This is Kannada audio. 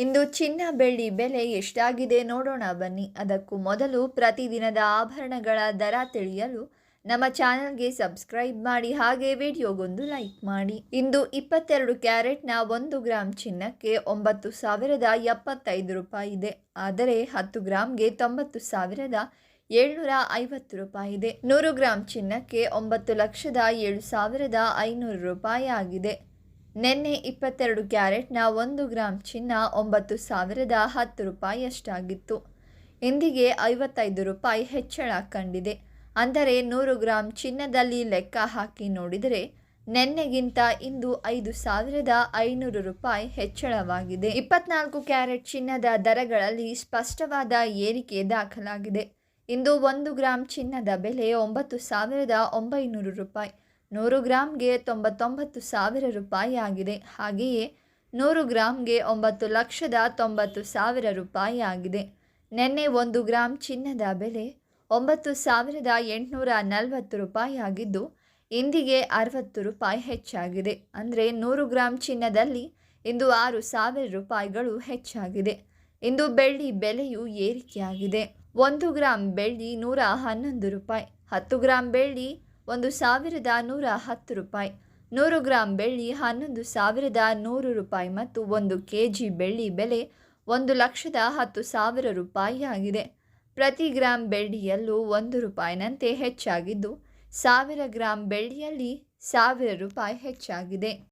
ಇಂದು ಚಿನ್ನ ಬೆಳ್ಳಿ ಬೆಲೆ ಎಷ್ಟಾಗಿದೆ ನೋಡೋಣ ಬನ್ನಿ. ಅದಕ್ಕೂ ಮೊದಲು ಪ್ರತಿದಿನದ ಆಭರಣಗಳ ದರ ತಿಳಿಯಲು ನಮ್ಮ ಚಾನಲ್ಗೆ ಸಬ್ಸ್ಕ್ರೈಬ್ ಮಾಡಿ, ಹಾಗೆ ವಿಡಿಯೋಗೊಂದು ಲೈಕ್ ಮಾಡಿ. ಇಂದು 22 ಕ್ಯಾರೆಟ್ನ 1 ಗ್ರಾಂ ಚಿನ್ನಕ್ಕೆ 9,075 ರೂಪಾಯಿ ಇದೆ. ಆದರೆ 10 ಗ್ರಾಂಗೆ 90,750 ರೂಪಾಯಿ ಇದೆ. 100 ಗ್ರಾಂ ಚಿನ್ನಕ್ಕೆ 9,07,500 ರೂಪಾಯಿ ಆಗಿದೆ. ನಿನ್ನೆ 22 ಕ್ಯಾರೆಟ್ನ 1 ಗ್ರಾಂ ಚಿನ್ನ 9,010 ರೂಪಾಯಿಯಷ್ಟಾಗಿತ್ತು. ಇಂದಿಗೆ 55 ರೂಪಾಯಿ ಹೆಚ್ಚಳ ಕಂಡಿದೆ. ಅಂದರೆ 100 ಗ್ರಾಂ ಚಿನ್ನದಲ್ಲಿ ಲೆಕ್ಕ ಹಾಕಿ ನೋಡಿದರೆ ನಿನ್ನೆಗಿಂತ ಇಂದು 5,500 ರೂಪಾಯಿ ಹೆಚ್ಚಳವಾಗಿದೆ. 24 ಕ್ಯಾರೆಟ್ ಚಿನ್ನದ ದರಗಳಲ್ಲಿ ಸ್ಪಷ್ಟವಾದ ಏರಿಕೆ ದಾಖಲಾಗಿದೆ. ಇಂದು 1 ಗ್ರಾಂ ಚಿನ್ನದ ಬೆಲೆ 9,900 ರೂಪಾಯಿ, 100 ಗ್ರಾಂಗೆ 99,000 ರೂಪಾಯಿ ಆಗಿದೆ. ಹಾಗೆಯೇ 100 ಗ್ರಾಂಗೆ 9,90,000 ರೂಪಾಯಿ ಆಗಿದೆ. ನಿನ್ನೆ 1 ಗ್ರಾಂ ಚಿನ್ನದ ಬೆಲೆ 9,840 ರೂಪಾಯಿ ಆಗಿದ್ದು, ಇಂದಿಗೆ 60 ರೂಪಾಯಿ ಹೆಚ್ಚಾಗಿದೆ. ಅಂದರೆ 100 ಗ್ರಾಂ ಚಿನ್ನದಲ್ಲಿ ಇಂದು 6,000 ರೂಪಾಯಿಗಳು ಹೆಚ್ಚಾಗಿದೆ. ಇಂದು ಬೆಳ್ಳಿ ಬೆಲೆಯು ಏರಿಕೆಯಾಗಿದೆ. 1 ಗ್ರಾಂ ಬೆಳ್ಳಿ 111 ರೂಪಾಯಿ, 10 ಗ್ರಾಂ ಬೆಳ್ಳಿ 1,110 ರೂಪಾಯಿ, 100 ಗ್ರಾಂ ಬೆಳ್ಳಿ 11,100 ರೂಪಾಯಿ ಮತ್ತು 1 kg ಬೆಳ್ಳಿ ಬೆಲೆ 1,10,000 ರೂಪಾಯಿ ಆಗಿದೆ. ಪ್ರತಿ ಗ್ರಾಂ ಬೆಳ್ಳಿಯಲ್ಲೂ 1 ರೂಪಾಯಿನಂತೆ ಹೆಚ್ಚಾಗಿದ್ದು, 1000 ಗ್ರಾಂ ಬೆಳ್ಳಿಯಲ್ಲಿ 1,000 ರೂಪಾಯಿ ಹೆಚ್ಚಾಗಿದೆ.